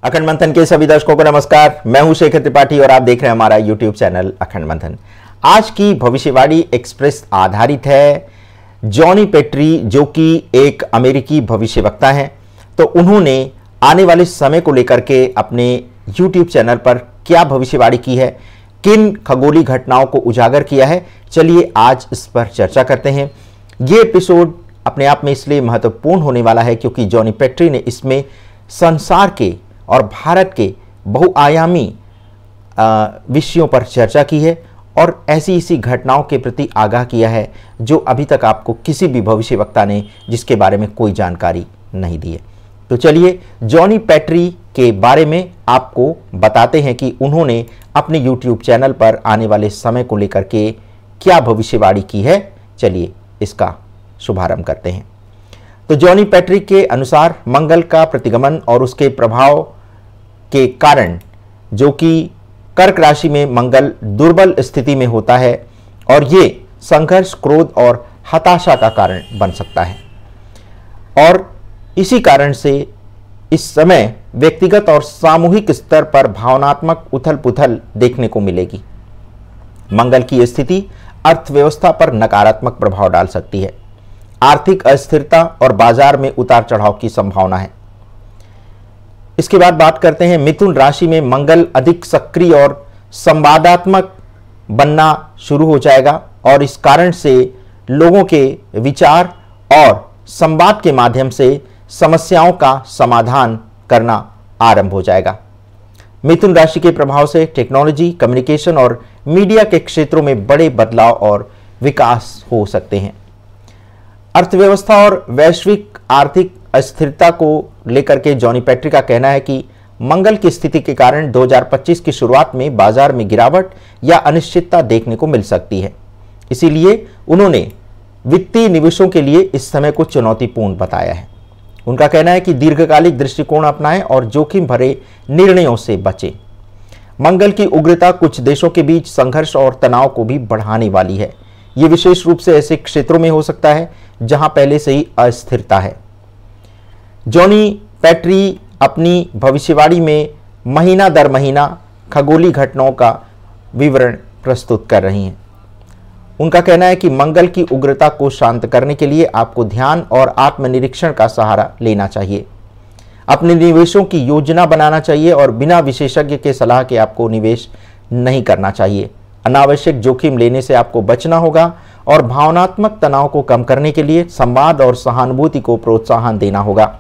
अखंड मंथन के सभी दर्शकों को नमस्कार। मैं हूं शेखर त्रिपाठी और आप देख रहे हैं हमारा यूट्यूब चैनल अखंड मंथन। आज की भविष्यवाणी एक्सप्रेस आधारित है जॉनी पेट्री, जो कि एक अमेरिकी भविष्यवक्ता हैं। तो उन्होंने आने वाले समय को लेकर के अपने यूट्यूब चैनल पर क्या भविष्यवाणी की है, किन खगोलीय घटनाओं को उजागर किया है, चलिए आज इस पर चर्चा करते हैं। ये एपिसोड अपने आप में इसलिए महत्वपूर्ण होने वाला है क्योंकि जॉनी पेट्री ने इसमें संसार के और भारत के बहुआयामी विषयों पर चर्चा की है और ऐसी घटनाओं के प्रति आगाह किया है जो अभी तक आपको किसी भी भविष्यवक्ता ने जिसके बारे में कोई जानकारी नहीं दी है। तो चलिए जॉनी पेट्री के बारे में आपको बताते हैं कि उन्होंने अपने YouTube चैनल पर आने वाले समय को लेकर के क्या भविष्यवाणी की है। चलिए इसका शुभारंभ करते हैं। तो जॉनी पेट्री के अनुसार मंगल का प्रतिगमन और उसके प्रभाव के कारण, जो कि कर्क राशि में मंगल दुर्बल स्थिति में होता है और ये संघर्ष, क्रोध और हताशा का कारण बन सकता है और इसी कारण से इस समय व्यक्तिगत और सामूहिक स्तर पर भावनात्मक उथल-पुथल देखने को मिलेगी। मंगल की स्थिति अर्थव्यवस्था पर नकारात्मक प्रभाव डाल सकती है। आर्थिक अस्थिरता और बाजार में उतार चढ़ाव की संभावना है। इसके बाद बात करते हैं मिथुन राशि में मंगल अधिक सक्रिय और संवादात्मक बनना शुरू हो जाएगा और इस कारण से लोगों के विचार और संवाद के माध्यम से समस्याओं का समाधान करना आरंभ हो जाएगा। मिथुन राशि के प्रभाव से टेक्नोलॉजी, कम्युनिकेशन और मीडिया के क्षेत्रों में बड़े बदलाव और विकास हो सकते हैं। अर्थव्यवस्था और वैश्विक आर्थिक अस्थिरता को लेकर के जॉनी पेट्री का कहना है कि मंगल की स्थिति के कारण 2025 की शुरुआत में बाजार में गिरावट या अनिश्चितता देखने को मिल सकती है। इसीलिए उन्होंने वित्तीय निवेशों के लिए इस समय को चुनौतीपूर्ण बताया है। उनका कहना है कि दीर्घकालिक दृष्टिकोण अपनाएं और जोखिम भरे निर्णयों से बचें। मंगल की उग्रता कुछ देशों के बीच संघर्ष और तनाव को भी बढ़ाने वाली है। ये विशेष रूप से ऐसे क्षेत्रों में हो सकता है जहां पहले से ही अस्थिरता है। जॉनी पेट्री अपनी भविष्यवाणी में महीना दर महीना खगोलीय घटनाओं का विवरण प्रस्तुत कर रही हैं। उनका कहना है कि मंगल की उग्रता को शांत करने के लिए आपको ध्यान और आत्मनिरीक्षण का सहारा लेना चाहिए। अपने निवेशों की योजना बनाना चाहिए और बिना विशेषज्ञ के सलाह के आपको निवेश नहीं करना चाहिए। अनावश्यक जोखिम लेने से आपको बचना होगा और भावनात्मक तनाव को कम करने के लिए संवाद और सहानुभूति को प्रोत्साहन देना होगा।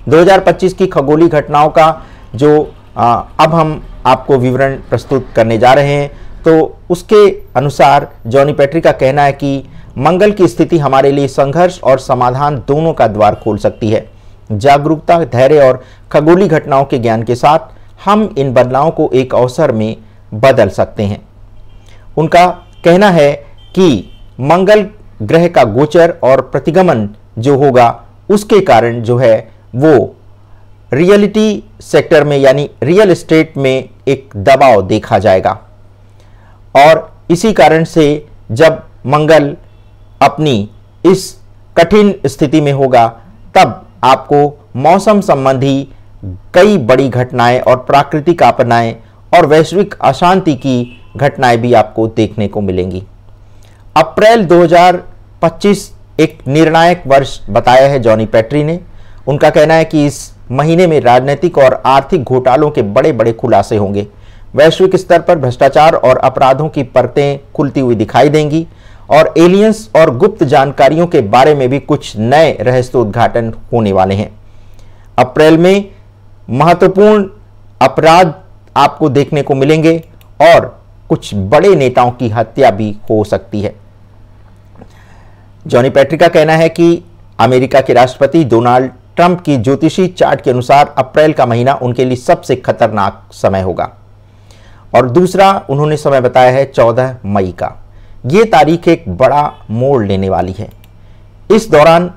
2025 की खगोलीय घटनाओं का जो अब हम आपको विवरण प्रस्तुत करने जा रहे हैं, तो उसके अनुसार जॉनी पेट्री का कहना है कि मंगल की स्थिति हमारे लिए संघर्ष और समाधान दोनों का द्वार खोल सकती है। जागरूकता, धैर्य और खगोलीय घटनाओं के ज्ञान के साथ हम इन बदलावों को एक अवसर में बदल सकते हैं। उनका कहना है कि मंगल ग्रह का गोचर और प्रतिगमन जो होगा उसके कारण जो है वो रियलिटी सेक्टर में यानी रियल एस्टेट में एक दबाव देखा जाएगा और इसी कारण से जब मंगल अपनी इस कठिन स्थिति में होगा तब आपको मौसम संबंधी कई बड़ी घटनाएं और प्राकृतिक आपदाएं और वैश्विक अशांति की घटनाएं भी आपको देखने को मिलेंगी। अप्रैल 2025 एक निर्णायक वर्ष बताया है जॉनी पेट्री ने। उनका कहना है कि इस महीने में राजनीतिक और आर्थिक घोटालों के बड़े बड़े खुलासे होंगे। वैश्विक स्तर पर भ्रष्टाचार और अपराधों की परतें खुलती हुई दिखाई देंगी और एलियंस और गुप्त जानकारियों के बारे में भी कुछ नए रहस्योद्घाटन होने वाले हैं। अप्रैल में महत्वपूर्ण अपराध आपको देखने को मिलेंगे और कुछ बड़े नेताओं की हत्या भी हो सकती है। जॉनी पेट्री का कहना है कि अमेरिका के राष्ट्रपति डोनाल्ड ट्रंप की ज्योतिषी चार्ट के अनुसार अप्रैल का महीना उनके लिए सबसे खतरनाक समय होगा और दूसरा उन्होंने समय बताया है 14 मई का। ये तारीख एक बड़ा मोड़ लेने वाली है। इस दौरान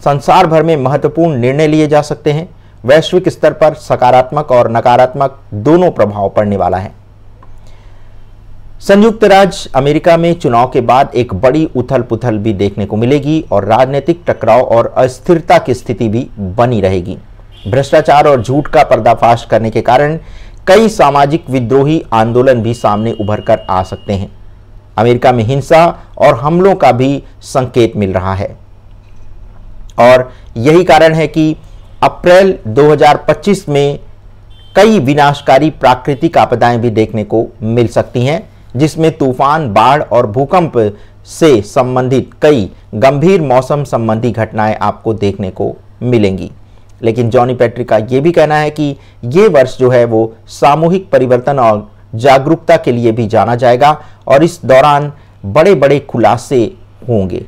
संसार भर में महत्वपूर्ण निर्णय लिए जा सकते हैं। वैश्विक स्तर पर सकारात्मक और नकारात्मक दोनों प्रभाव पड़ने वाला है। संयुक्त राज्य अमेरिका में चुनाव के बाद एक बड़ी उथल-पुथल भी देखने को मिलेगी और राजनीतिक टकराव और अस्थिरता की स्थिति भी बनी रहेगी। भ्रष्टाचार और झूठ का पर्दाफाश करने के कारण कई सामाजिक विद्रोही आंदोलन भी सामने उभर कर आ सकते हैं। अमेरिका में हिंसा और हमलों का भी संकेत मिल रहा है और यही कारण है कि अप्रैल 2025 में कई विनाशकारी प्राकृतिक आपदाएं भी देखने को मिल सकती हैं, जिसमें तूफान, बाढ़ और भूकंप से संबंधित कई गंभीर मौसम संबंधी घटनाएं आपको देखने को मिलेंगी। लेकिन जॉनी पैट्रिक का यह भी कहना है कि ये वर्ष जो है वो सामूहिक परिवर्तन और जागरूकता के लिए भी जाना जाएगा और इस दौरान बड़े बड़े खुलासे होंगे।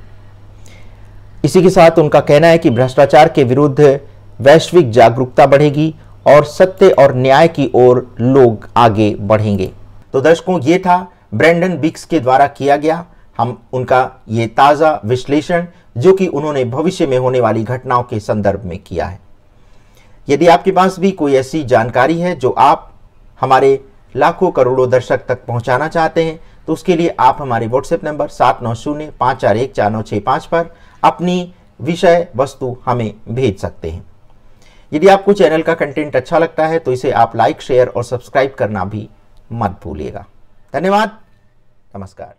इसी के साथ उनका कहना है कि भ्रष्टाचार के विरुद्ध वैश्विक जागरूकता बढ़ेगी और सत्य और न्याय की ओर लोग आगे बढ़ेंगे। तो दर्शकों, ये था ब्रेंडन बिक्स के द्वारा किया गया हम उनका ये ताज़ा विश्लेषण जो कि उन्होंने भविष्य में होने वाली घटनाओं के संदर्भ में किया है। यदि आपके पास भी कोई ऐसी जानकारी है जो आप हमारे लाखों करोड़ों दर्शक तक पहुंचाना चाहते हैं तो उसके लिए आप हमारे व्हाट्सएप नंबर 7905414965 पर अपनी विषय वस्तु हमें भेज सकते हैं। यदि आपको चैनल का कंटेंट अच्छा लगता है तो इसे आप लाइक, शेयर और सब्सक्राइब करना भी मत भूलिएगा। धन्यवाद। नमस्कार।